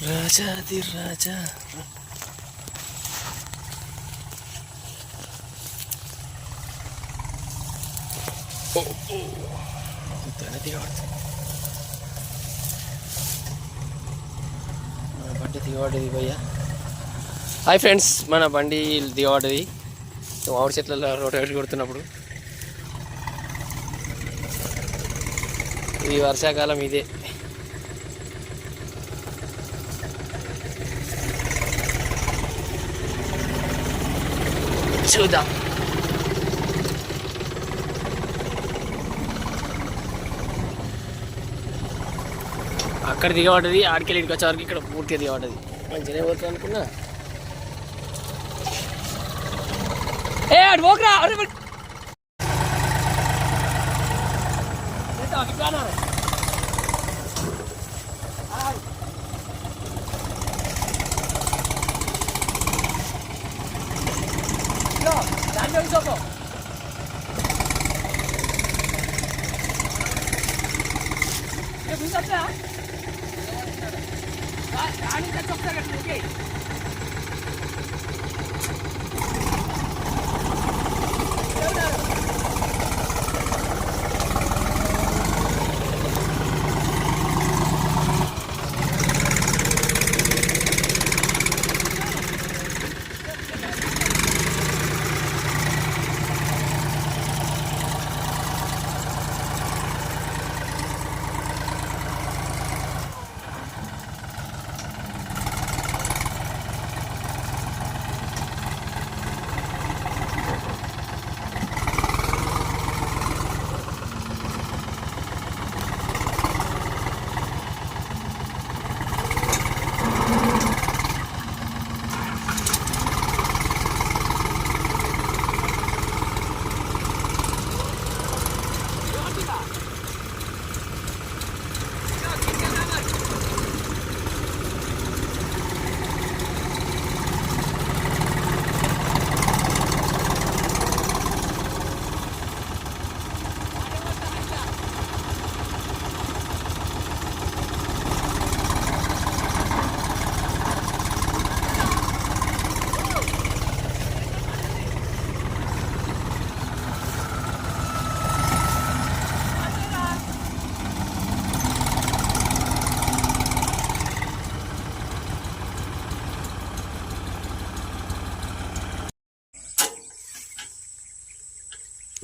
రాజాది రాజా మన బండి దిగబడ్డది భయ్యా. హాయ్ ఫ్రెండ్స్, మన బండి దిగబడ్డది మామిడి చెట్లలో రోడ్డు కొడుతున్నప్పుడు. ఇది వర్షాకాలం ఇదే. చూద్దాం. అక్కడ దిగబడ్డది, ఆడికెళ్ళి ఇంటికి వచ్చే వరకు ఇక్కడ పూర్తిగా దిగబడ్డది. మంచిగానే పోతుంది అనుకున్నా. ఏ అటు పోకురా, దాని చూపో.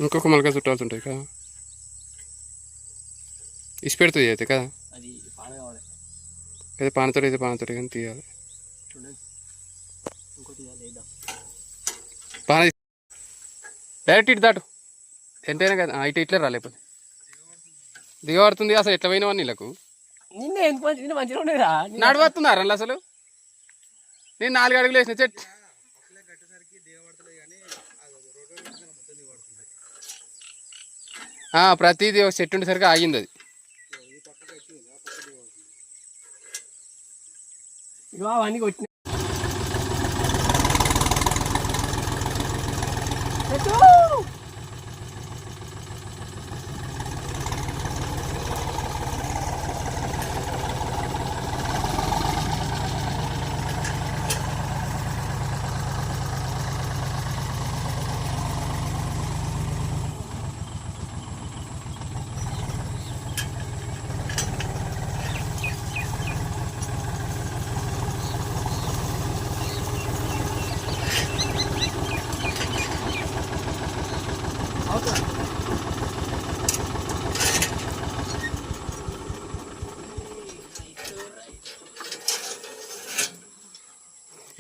ఇంకొక మలక చుట్టాల్సి ఉంటాయి కదా, ఇసి పెడుతుంది అయితే కదా. అది పాన కావాలి, అయితే పానతోటి అయితే పానతోటి కానీ తీయాలి. పాన డైరెక్ట్ ఇటు దాటు ఎంతైనా కదా, ఇటు ఇట్లే రాలేకపోతే దిగబడుతుంది. అసలు ఎట్లా పోయినావా నీళ్ళకు? నిన్న మంచిగా ఉండేరా, నడవస్తున్నారా అసలు? నేను 4 అడుగులు వేసిన చెట్టు. ప్రతిదీ ఒక చెట్టు ఉండేసరికి ఆగింది అది. అవన్నీ కొట్టిన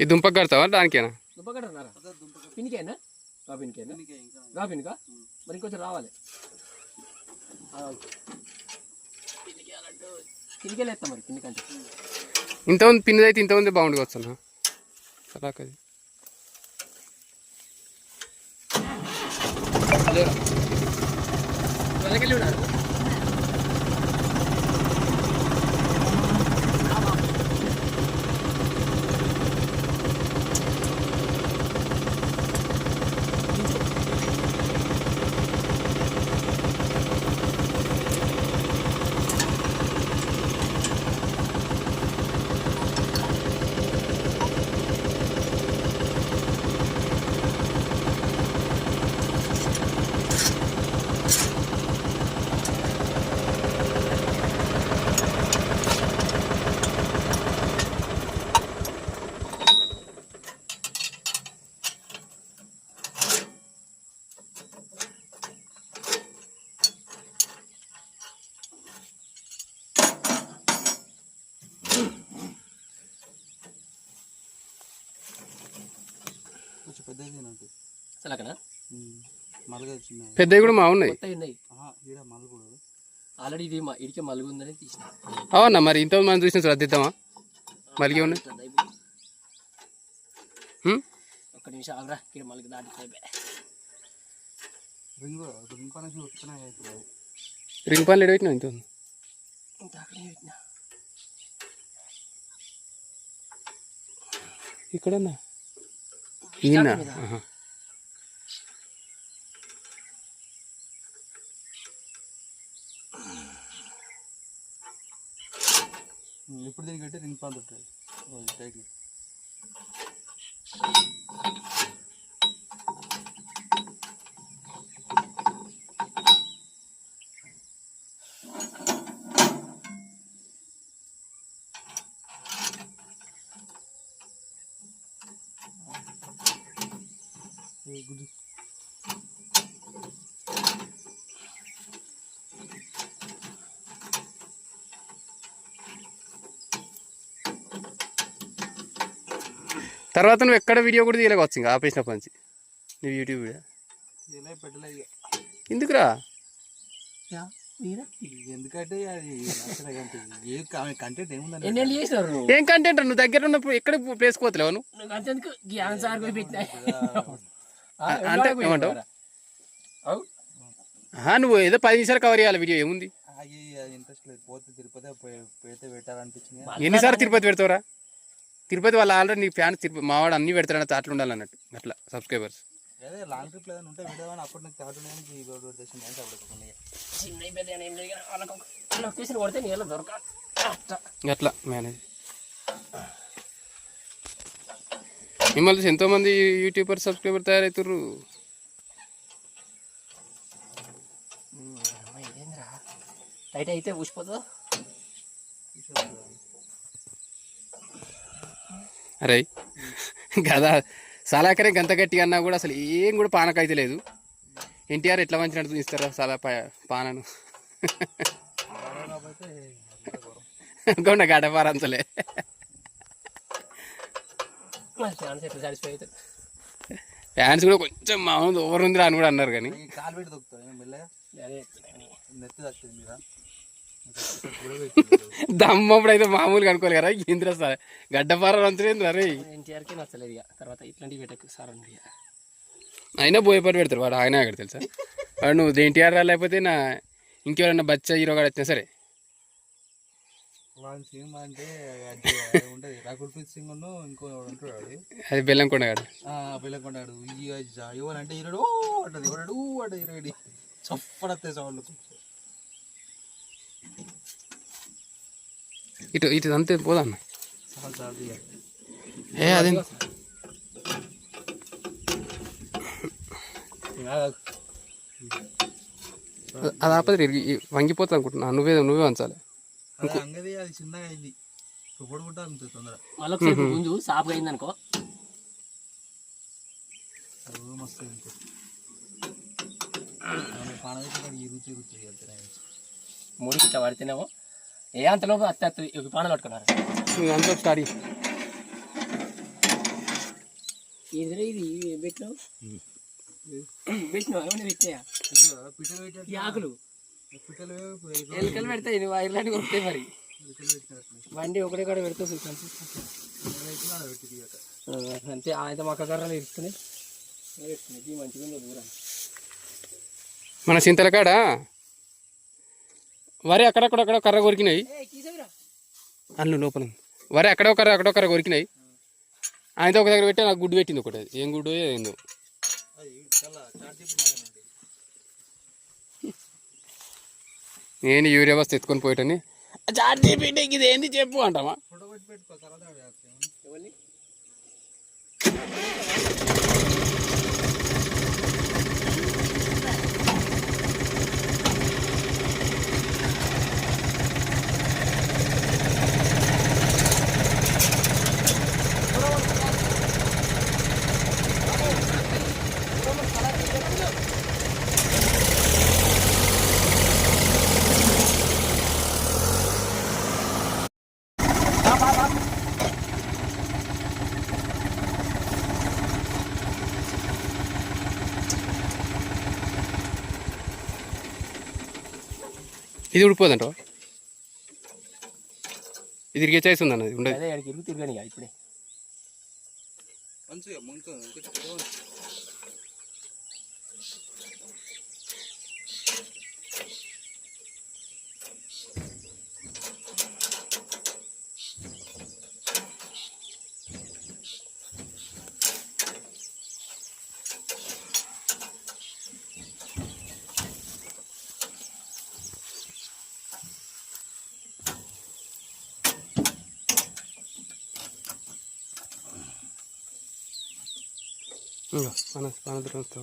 ఈ దుంపకు కడతావా దానికేనా? దుంప కట్టన్నారా? పినికేనా? పినికేనా? పినికా మరి ఇంకొంచెం రావాలి. పినికేలు వేస్తాం మరి పిన్నికంటే. ఇంతమంది పిన్నది అయితే ఇంతమంది బాగుండు వచ్చాను అలాకది. వెళ్ళకెళ్ళి ఉన్నారు. అలాగనా మలుగు వచ్చింది పెద్దవి కూడా మా ఉన్నాయి. కొత్తవి ఉన్నాయి ఈడ మలుగుడు ఆల్రెడీ ఇది మా ఇడికే మలుగు ఉందని తీసిన. అవునా మరి ఇంత మనం చూసిన శ్రద్ధిద్దామా మలిగి ఉన్నాయి. ఒక్క నిమిషం ఆగరా ఇక్కడ మలుగు దాటి రింగ్ రింగ్ పని వస్తున్నాయి. రింగ్ పనులు ఎడ పెట్టినా ఇంత ఉంది. ఇక్కడన్నా ఈయన ఇప్పుడు దీనికి అయితే రింగ్ పాన్ ఉంటుంది టైట్. గుడ్ తర్వాత నువ్వు ఎక్కడ వీడియో కూడా తీయలేకపోవచ్చు ఇంకా ఆపేసినప్పటి నుంచి నువ్వు యూట్యూబ్ వీడియో ఇలా పెట్టలే ఇక ఎందుకురా? ఎందుకంటే అది ఏ కంటెంట్ ఏముందని ఎన్ని చేసినారు ఏం కంటెంట్ నువ్వు దగ్గర ఉన్నప్పుడు ఎక్కడ ప్లేస్ కోతలేవు నువ్వు అంటే ఏమంటావు? నువ్వు ఏదో 10 నిమిషాలు కవర్ చేయాలి వీడియో ఏముంది? ఇంట్రెస్ట్ లేదు. పోతే తిరుపతి పెడితే పెట్టాలనిపించింది. ఎన్నిసార్లు తిరుపతి పెడతావురా? తిరుపతి వాళ్ళు ఆల్రెడీ నీ ఫ్యాన్స్ తిరుపతి మావాడు అన్ని పెడతాడు అట్లా ఉండాలన్నట్టు అట్లా సబ్స్క్రైబర్స్. అదే లాంగ్ ట్రిప్ ఏదైనా ఉంటే పెడదామని అప్పుడు నాకు థాట్ ఉండేది. ఈ రోడ్ చేసింది అంటే అప్పుడు అట్లా మేనేజ్. మిమ్మల్ని ఎంతోమంది యూట్యూబర్ సబ్స్క్రైబర్ తయారవుతారు. టైట్ అయితే ఊసిపోతుందో. అరే కదా సలాకరే గంత గట్టిగా అన్నా కూడా అసలు ఏం కూడా పానకైతే లేదు. ఎన్టీఆర్ ఎట్లా మంచినట్టు ఇస్తారా సలా పానను అనుకోండి గడపారంతలే. ఫ్యాన్స్ కూడా కొంచెం మామూలు ఓవర్ ఉందిరా అని కూడా అన్నారు కానీ కాలు పెట్టి దొక్కుతాయి మెల్లగా నెత్తి తగ్గుతుంది మీద దమ్మప్పుడు అయితే మామూలుగా అనుకోవాలి కదా. ఇంద్ర సార్ గడ్డపార అంతలేదు అరే. ఎన్టీఆర్కి నచ్చలేదు ఇక తర్వాత ఇట్లాంటివి పెట్టకు సార్ అండి. అయినా బోయపాటు పెడతారు వాడు. ఆయన అక్కడ తెలుసా వాడు నువ్వు ఎన్టీఆర్ లేకపోతే నా ఇంకెవరన్నా బచ్చా హీరో గారు వచ్చినా సరే. వాడి సినిమా అంటే ఉంటుంది రఘుల్ప్రీత్ సింగ్ ఇంకో ఉంటాడు అది బెల్లంకొండ గాడు. బెల్లంకొండాడు ఎవరంటే హీరోడు అంటది ఎవడాడు అంటే హీరోడి చప్పడతే సౌండ్. ఇటు ఇటు అంతే పోదా అన్న. ఏ అదే అది ఆపద వంగిపోతుంది అనుకుంటున్నా. నువ్వే వంచాలి. అంగది అది చిన్నగా అయింది పొడుగుంటా తొందర మళ్ళీ గుంజు సాపుగా అయింది అనుకో మస్తు ముడికి ఇట్లా పడితేనేమో ఏ అంతలోపు అత్త పానలు పట్టుకున్నారు. అంతా స్టార్ట్ ఇది పెట్టినావు పెట్టినావు ఏమన్నా పెట్టాయా ఆకులు ఎలుకలు పెడతాయి. నువ్వు ఇలాంటివి వస్తాయి మరి బండి ఒకటే కాడ పెడతావు అంతే. ఆయన మొక్క కర్రలు ఇరుస్తున్నాయి మంచిగా దూరం. మన చింతల కాడ వరి అక్కడక్కడ కర్ర కొరికినాయి. అల్లు లోపల వరి అక్కడో కర్ర కొరికినాయి. ఆయనతో ఒక దగ్గర పెట్టి నాకు గుడ్డు పెట్టింది ఒకటి. అది ఏం గుడ్డు ఏందో. నేను యూరియా బస్ ఎత్తుకొని పోయటని ఇది ఏంది చెప్పు అంటామా. ఇది ఉడిపోదంట, ఇది ఇరిగే చాయిస్ ఉంది అన్నది ఉండదు. అదే అడిగి ఇరుగు తిరగని ఇప్పుడే. మంచిగా ముందు పానద్రంతో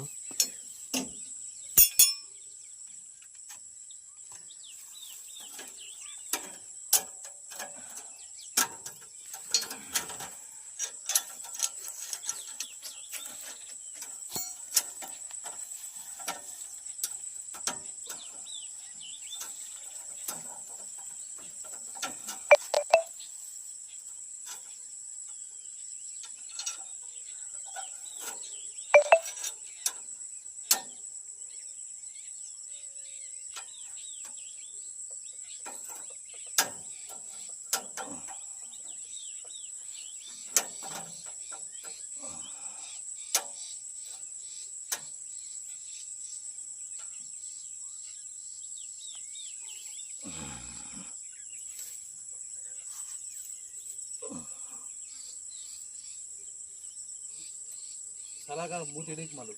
అలాగా మూతి ఇడికి మలు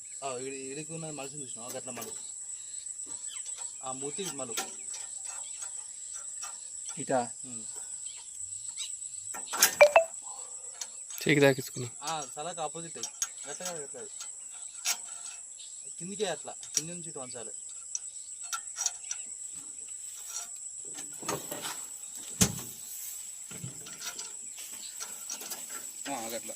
ఇడికి ఉన్నది మలిసి చూసినావు గట్ల మలు ఆ మూతి మలు ఇటా చేకి దాకించుకున్నా. సలాకి ఆపోజిట్ అయ్యి గట్లగా గట్ల కిందికే అట్లా కింది నుంచి ఇటు వంచాలి. గట్లా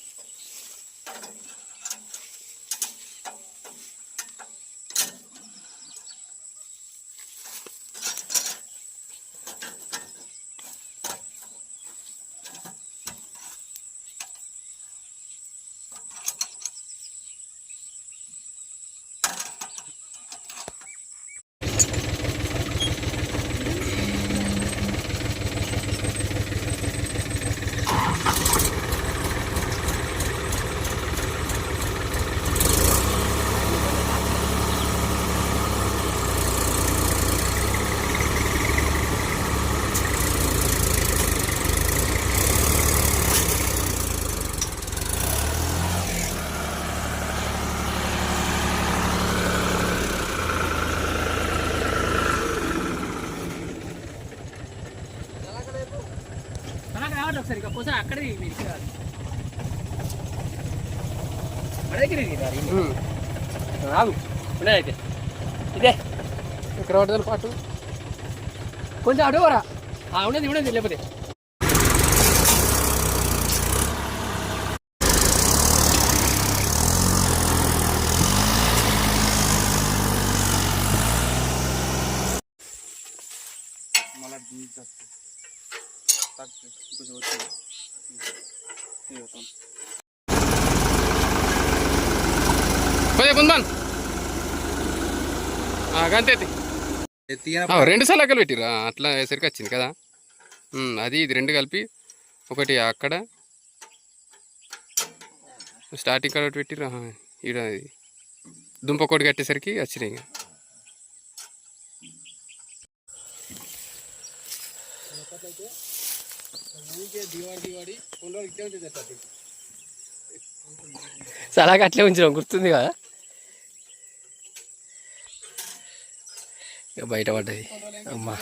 ఒకసారి కాకపోతే అక్కడ రాదు అయితే ఇదే ఇక్కడ పడుతుంది పాటు కొంచెం అడుగురా ఉండేది ఉండేది లేకపోతే మళ్ళీ కొంచెం వచ్చింది ముందు అంతే 2 సార్లు అక్కలు పెట్టిరా అట్లా సరికి వచ్చింది కదా. అది ఇది 2 కలిపి ఒకటి అక్కడ స్టార్టింగ్ కాడ ఒకటి పెట్టిరా ఈడ దుంప కోడి కట్టేసరికి వచ్చినాయి. చాలా అట్లే ఉంచినాం గుర్తుంది కదా. ఇక బయట పడ్డది అమ్మా.